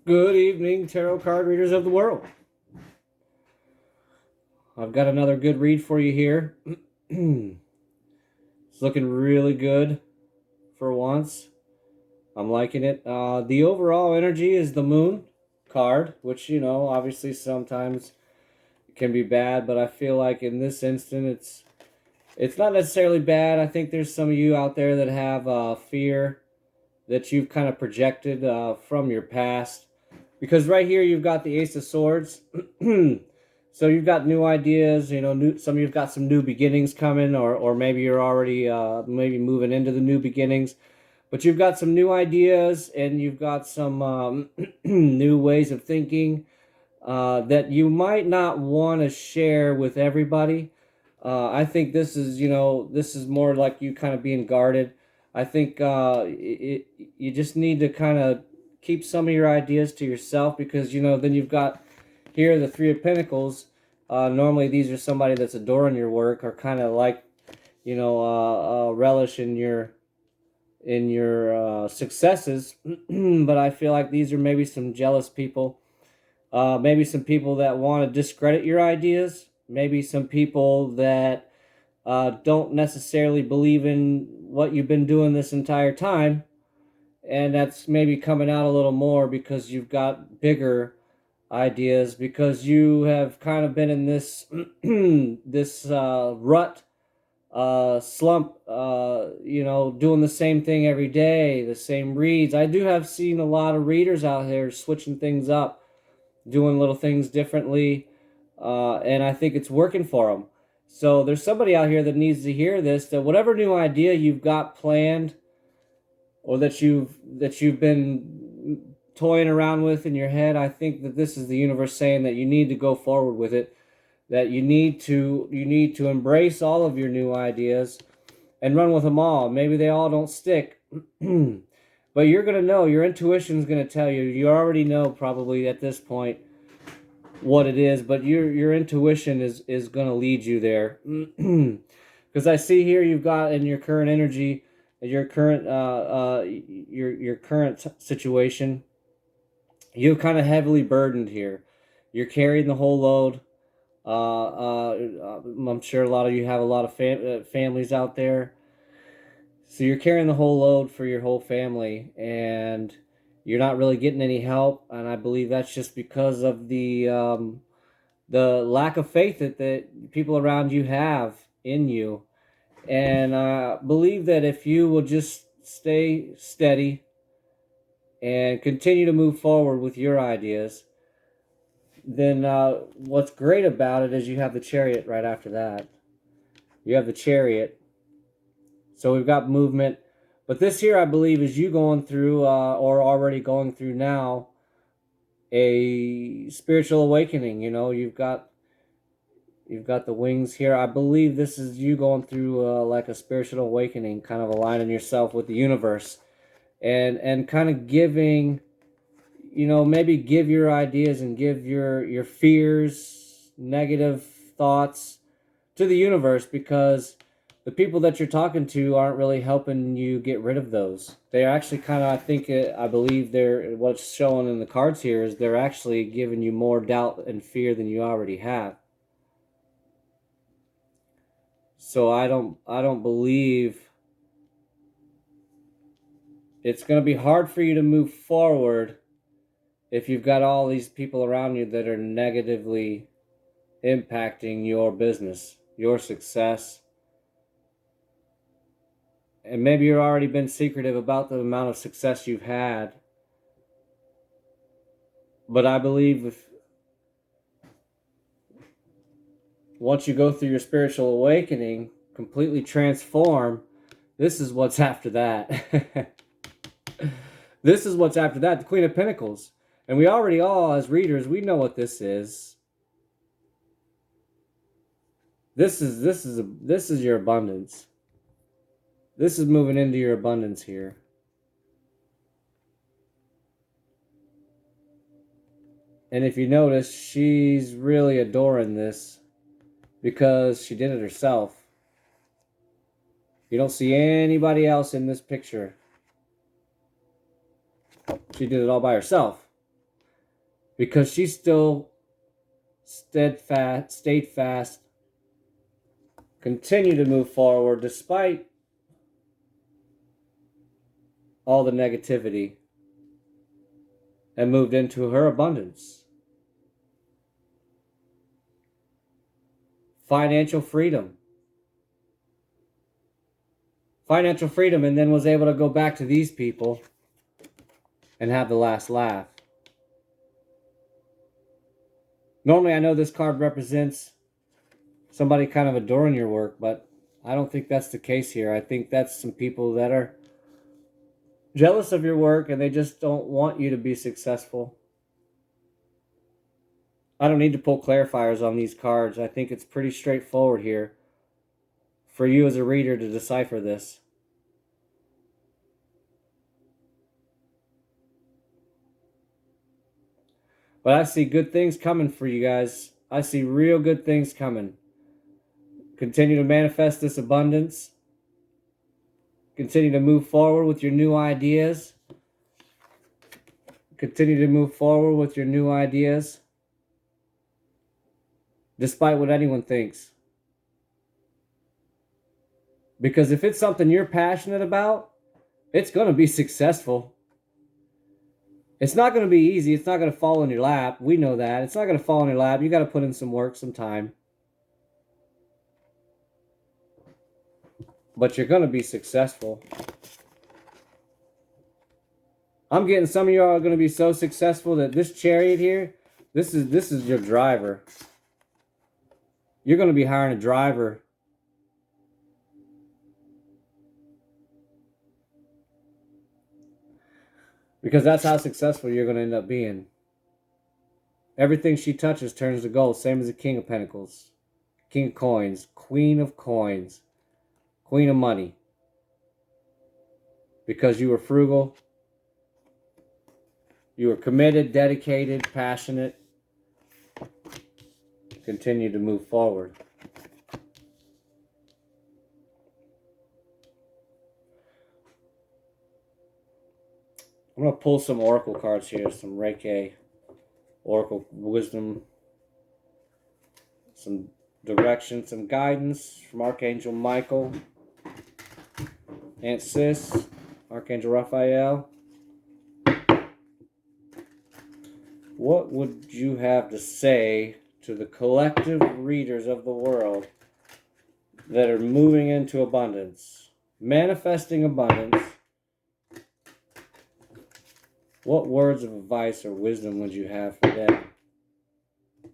Good evening, tarot card readers of the world. I've got another good read for you here. It's looking really good for once. I'm liking it. The overall energy is the Moon card, which, obviously sometimes can be bad, but I feel like in this instant it's not necessarily bad. I think there's some of you out there that have fear that you've kind of projected from your past. Because right here you've got the Ace of Swords. So you've got new ideas, some of you've got some new beginnings coming, or maybe you're already maybe moving into the new beginnings. But you've got some new ideas and you've got some new ways of thinking that you might not want to share with everybody. I think this is more like you kind of being guarded. I think you just need to kind of keep some of your ideas to yourself, because then you've got here the Three of Pentacles. Normally these are somebody that's adoring your work, or kind of like relish in your successes. But I feel like these are maybe some jealous people, maybe some people that want to discredit your ideas, maybe some people that don't necessarily believe in what you've been doing this entire time. And that's maybe coming out a little more because you've got bigger ideas, because you have kind of been in this this rut, slump, doing the same thing every day, the same reads. I do have seen a lot of readers out there switching things up, doing little things differently, and I think it's working for them. So there's somebody out here that needs to hear this, that whatever new idea you've got planned, or that you've been toying around with in your head, I think that this is the universe saying that you need to go forward with it, that you need to embrace all of your new ideas and run with them all. Maybe they all don't stick, but you're going to know, your intuition is going to tell you. You already know probably at this point what it is, but your intuition is going to lead you there. Because I see here you've got in your current energy, your current your current situation, you're kind of heavily burdened here. You're carrying the whole load. I'm sure a lot of you have a lot of families out there, so you're carrying the whole load for your whole family, and you're not really getting any help. And I believe that's just because of the lack of faith that people around you have in you. And I believe that if you will just stay steady and continue to move forward with your ideas, then what's great about it is you have the Chariot right after that. You have the Chariot. So we've got movement. But this here, I believe, is you going through, or already going through now, a spiritual awakening. You've got the wings here. I believe this is you going through like a spiritual awakening, kind of aligning yourself with the universe, and kind of giving, maybe give your ideas and give your fears, negative thoughts to the universe, because the people that you're talking to aren't really helping you get rid of those. They're actually kind of, I believe what's showing in the cards here is they're actually giving you more doubt and fear than you already have. So I don't believe it's going to be hard for you to move forward if you've got all these people around you that are negatively impacting your business, your success. And maybe you've already been secretive about the amount of success you've had. But I believe once you go through your spiritual awakening, completely transform, this is what's after that. This is what's after that, the Queen of Pentacles. And we already all, as readers, we know what this is. This is your abundance. This is moving into your abundance here. And if you notice, she's really adoring this because she did it herself. You don't see anybody else in this picture. She did it all by herself. because she still stayed fast, continued to move forward despite all the negativity, and moved into her abundance. Financial freedom. Financial freedom, and then was able to go back to these people and have the last laugh. Normally, I know this card represents somebody kind of adoring your work, but I don't think that's the case here. I think that's some people that are jealous of your work and they just don't want you to be successful. I don't need to pull clarifiers on these cards. I think it's pretty straightforward here for you as a reader to decipher this. But I see good things coming for you guys. I see real good things coming. Continue to manifest this abundance. Continue to move forward with your new ideas. Continue to move forward with your new ideas, despite what anyone thinks. Because if it's something you're passionate about, it's going to be successful. It's not going to be easy. It's not going to fall in your lap. We know that. It's not going to fall in your lap. You got to put in some work, some time. But you're going to be successful. I'm getting some of you are going to be so successful that this Chariot here, this is your driver. You're going to be hiring a driver. Because that's how successful you're going to end up being. Everything she touches turns to gold. Same as the King of Pentacles. King of Coins. Queen of Coins. Queen of Money. Because you were frugal. You were committed, dedicated, passionate. Continue to move forward. I'm going to pull some oracle cards here. Some Reiki, oracle wisdom, some direction, some guidance from Archangel Michael, Aunt Sis, Archangel Raphael. What would you have to say to the collective readers of the world that are moving into abundance, manifesting abundance? What words of advice or wisdom would you have for them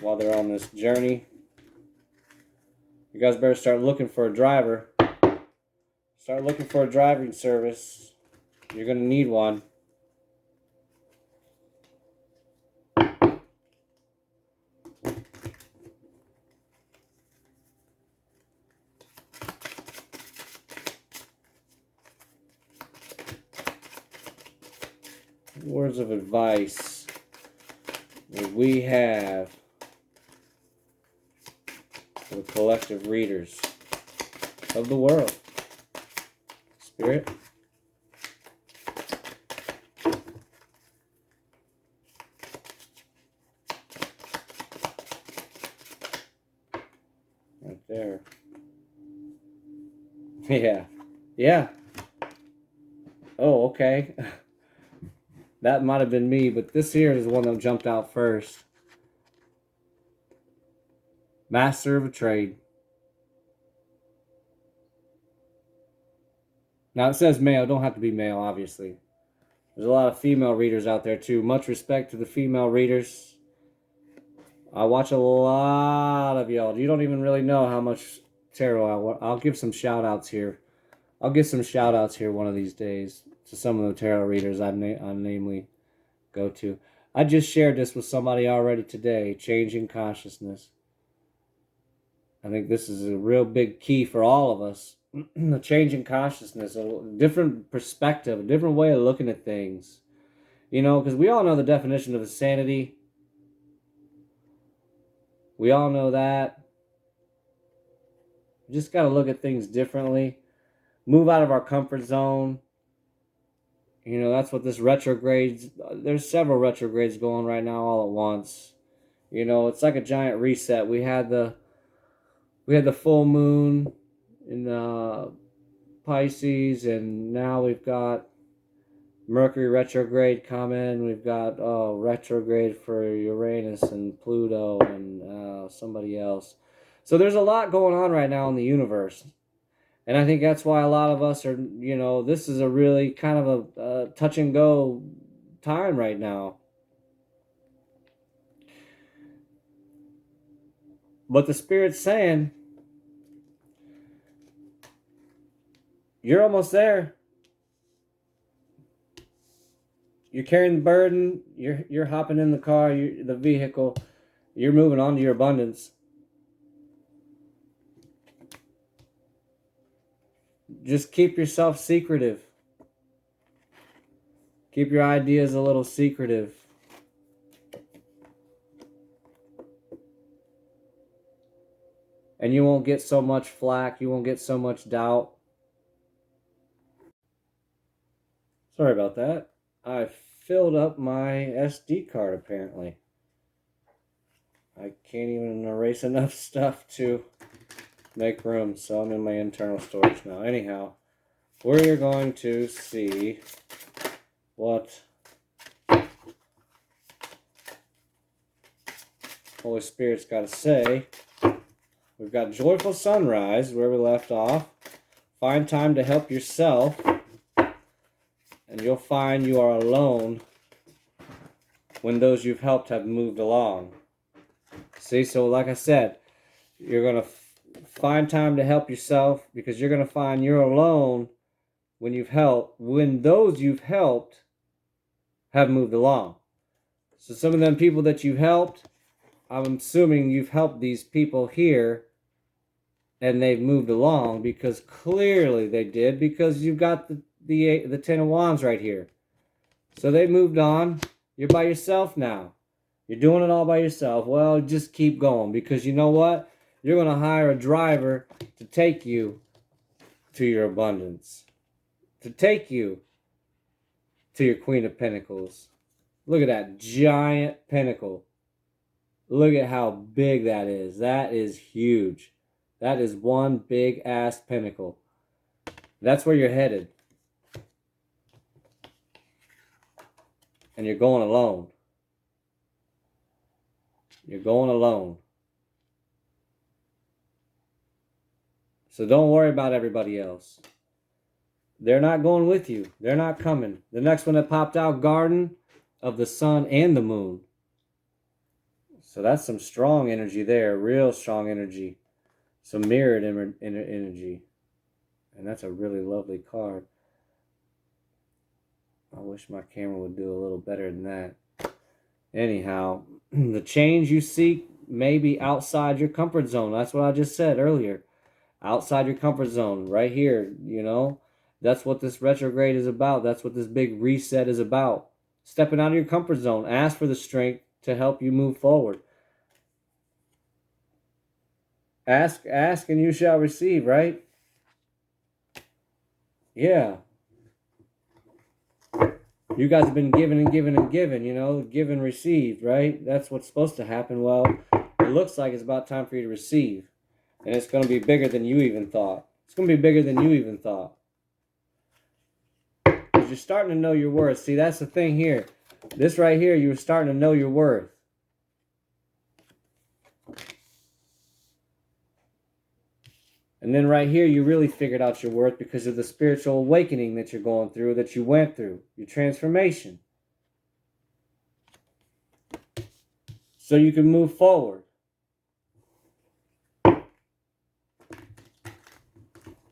while they're on this journey? You guys better start looking for a driver. Start looking for a driving service. You're going to need one. Words of advice that we have for the collective readers of the world. Spirit. Right there. Yeah. Yeah. Oh, okay. That might have been me, but this here is the one that jumped out first. Master of a trade. Now it says male, don't have to be male, obviously. There's a lot of female readers out there too. Much respect to the female readers. I watch a lot of y'all. You don't even really know how much tarot I'll give some shout outs here. I'll give some shout outs here one of these days to some of the tarot readers I namely go to. I just shared this with somebody already today, changing consciousness. I think this is a real big key for all of us. The changing consciousness, a different perspective, a different way of looking at things. You know, because we all know the definition of insanity. We all know that. We just got to look at things differently. Move out of our comfort zone. You know, that's what this retrogrades, there's several retrogrades going right now all at once. You know, it's like a giant reset. We had the full moon in Pisces, and now we've got Mercury retrograde coming. We've got retrograde for Uranus and Pluto and somebody else. So there's a lot going on right now in the universe. And I think that's why a lot of us are, you know, this is a really kind of a touch and go time right now. But the Spirit's saying, you're almost there. You're carrying the burden. You're hopping in the car, the vehicle. You're moving on to your abundance. Just keep yourself secretive. Keep your ideas a little secretive. And you won't get so much flack. You won't get so much doubt. Sorry about that. I filled up my SD card apparently. I can't even erase enough stuff to make room, so I'm in my internal storage now. Anyhow, we're going to see what Holy Spirit's got to say. We've got Joyful Sunrise, where we left off. Find time to help yourself, and you'll find you are alone when those you've helped have moved along. See, so like I said, you're going to find time to help yourself, because you're going to find you're alone when those you've helped have moved along. So some of them people that you've helped, I'm assuming you've helped these people here and they've moved along, because clearly they did, because you've got the Ten of Wands right here. So they moved on. You're by yourself now. You're doing it all by yourself. Well, just keep going, because you know what? You're going to hire a driver to take you to your abundance, to take you to your Queen of Pentacles. Look at that giant pentacle. Look at how big that is. That is huge. That is one big ass pentacle. That's where you're headed. And you're going alone. You're going alone. So don't worry about everybody else. They're not going with you. They're not coming. The next one that popped out, Garden of the Sun and the Moon. So that's some strong energy there. Real strong energy. Some mirrored energy. And that's a really lovely card. I wish my camera would do a little better than that. Anyhow, the change you seek may be outside your comfort zone. That's what I just said earlier. Outside your comfort zone. Right here, you know. That's what this retrograde is about. That's what this big reset is about. Stepping out of your comfort zone. Ask for the strength to help you move forward. Ask and you shall receive, right? Yeah. You guys have been giving and giving and giving, you know, give and received, right? That's what's supposed to happen. Well, it looks like it's about time for you to receive. And it's going to be bigger than you even thought. It's going to be bigger than you even thought. Because you're starting to know your worth. See, that's the thing here. This right here, you're starting to know your worth. And then right here, you really figured out your worth because of the spiritual awakening that you're going through, that you went through, your transformation. So you can move forward.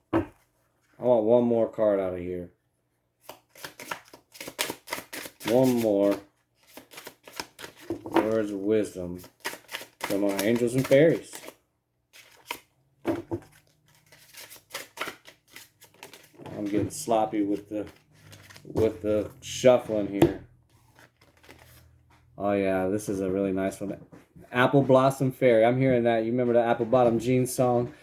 I want one more card out of here. One more. Words of wisdom from our angels and fairies. I'm getting sloppy with the shuffling here. Oh yeah, this is a really nice one. Apple Blossom Fairy. I'm hearing that. You remember the Apple Bottom Jeans song?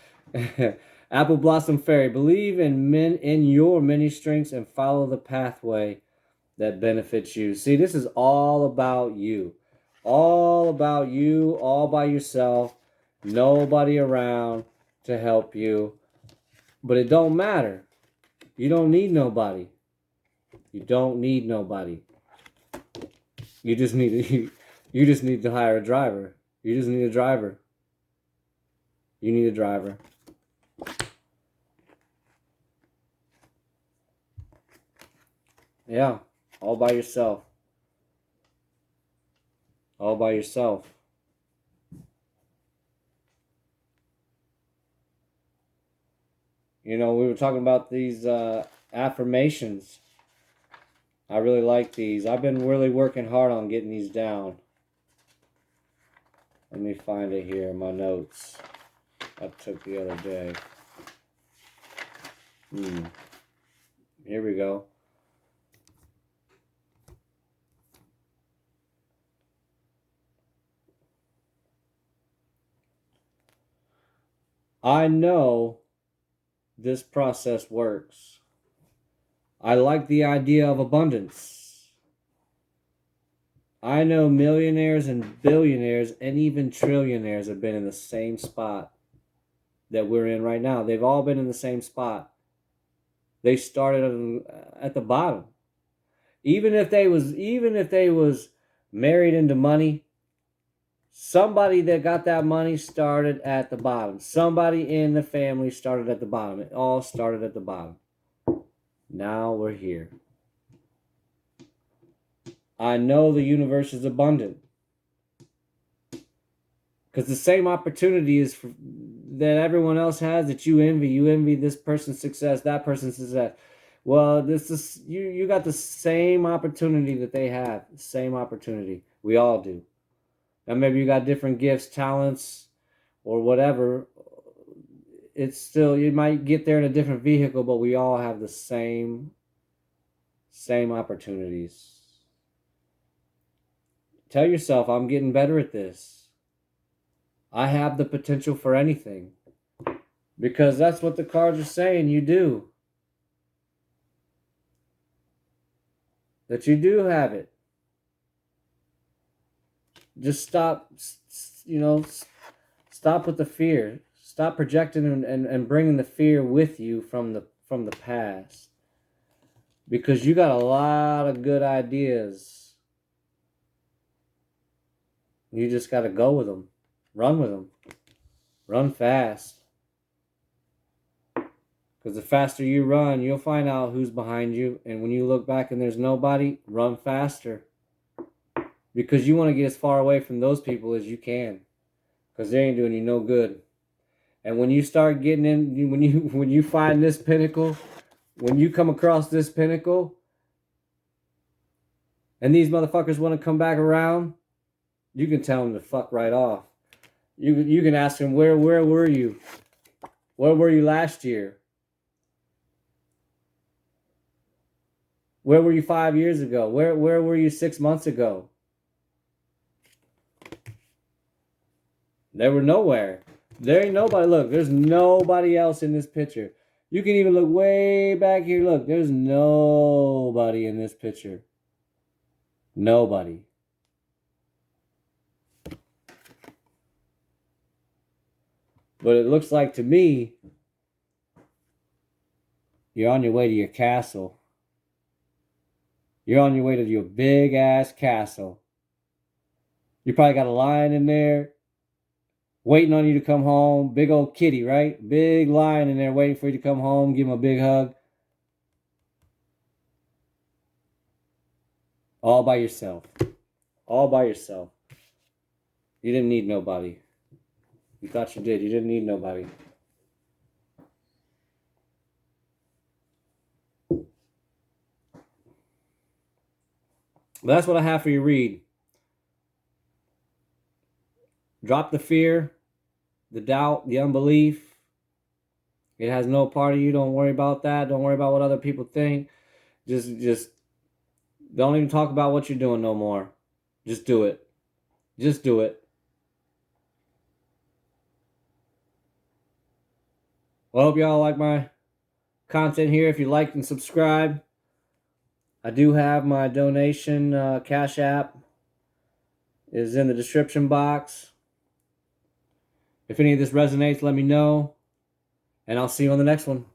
Apple Blossom Fairy. Believe in your many strengths and follow the pathway that benefits you. See, this is all about you. All about you, all by yourself. Nobody around to help you. But it don't matter. You don't need nobody. You don't need nobody. You just need to, you just need to hire a driver. You just need a driver. You need a driver. Yeah, all by yourself. All by yourself. You know, we were talking about these affirmations. I really like these. I've been really working hard on getting these down. Let me find it here in my notes I took the other day. Here we go. I know this process works. I like the idea of abundance. I know millionaires and billionaires and even trillionaires have been in the same spot that we're in right now. They've all been in the same spot. They started at the bottom. Even if they was married into money, somebody that got that money started at the bottom. Somebody in the family started at the bottom. It all started at the bottom. Now we're here. I know the universe is abundant. Because the same opportunity is that everyone else has that you envy. You envy this person's success, that person's success. Well, this is you got the same opportunity that they have. The same opportunity. We all do. And maybe you got different gifts, talents, or whatever. It's still, you might get there in a different vehicle, but we all have the same opportunities. Tell yourself, I'm getting better at this. I have the potential for anything. Because that's what the cards are saying you do. That you do have it. Just stop, stop with the fear. Stop projecting and bringing the fear with you from the past. Because you got a lot of good ideas. You just got to go with them. Run with them. Run fast. Because the faster you run, you'll find out who's behind you. And when you look back and there's nobody, run faster. Because you want to get as far away from those people as you can. Because they ain't doing you no good. And when you start getting in, when you find this pinnacle, when you come across this pinnacle, and these motherfuckers want to come back around, you can tell them to fuck right off. You can ask them, where were you? Where were you last year? Where were you 5 years ago? Where were you 6 months ago? They were nowhere. There ain't nobody. Look, there's nobody else in this picture. You can even look way back here. Look, there's nobody in this picture. Nobody. But it looks like to me, you're on your way to your castle. You're on your way to your big ass castle. You probably got a lion in there waiting on you to come home. Big old kitty, right? Big lion in there waiting for you to come home. Give him a big hug. All by yourself. All by yourself. You didn't need nobody. You thought you did. You didn't need nobody. But that's what I have for you read. Drop the fear, the doubt, the unbelief. It has no part of you. Don't worry about that. Don't worry about what other people think. Just don't even talk about what you're doing no more. Just do it. Just do it. Well, I hope y'all like my content here. If you like and subscribe, I do have my donation Cash App is in the description box. If any of this resonates, let me know, and I'll see you on the next one.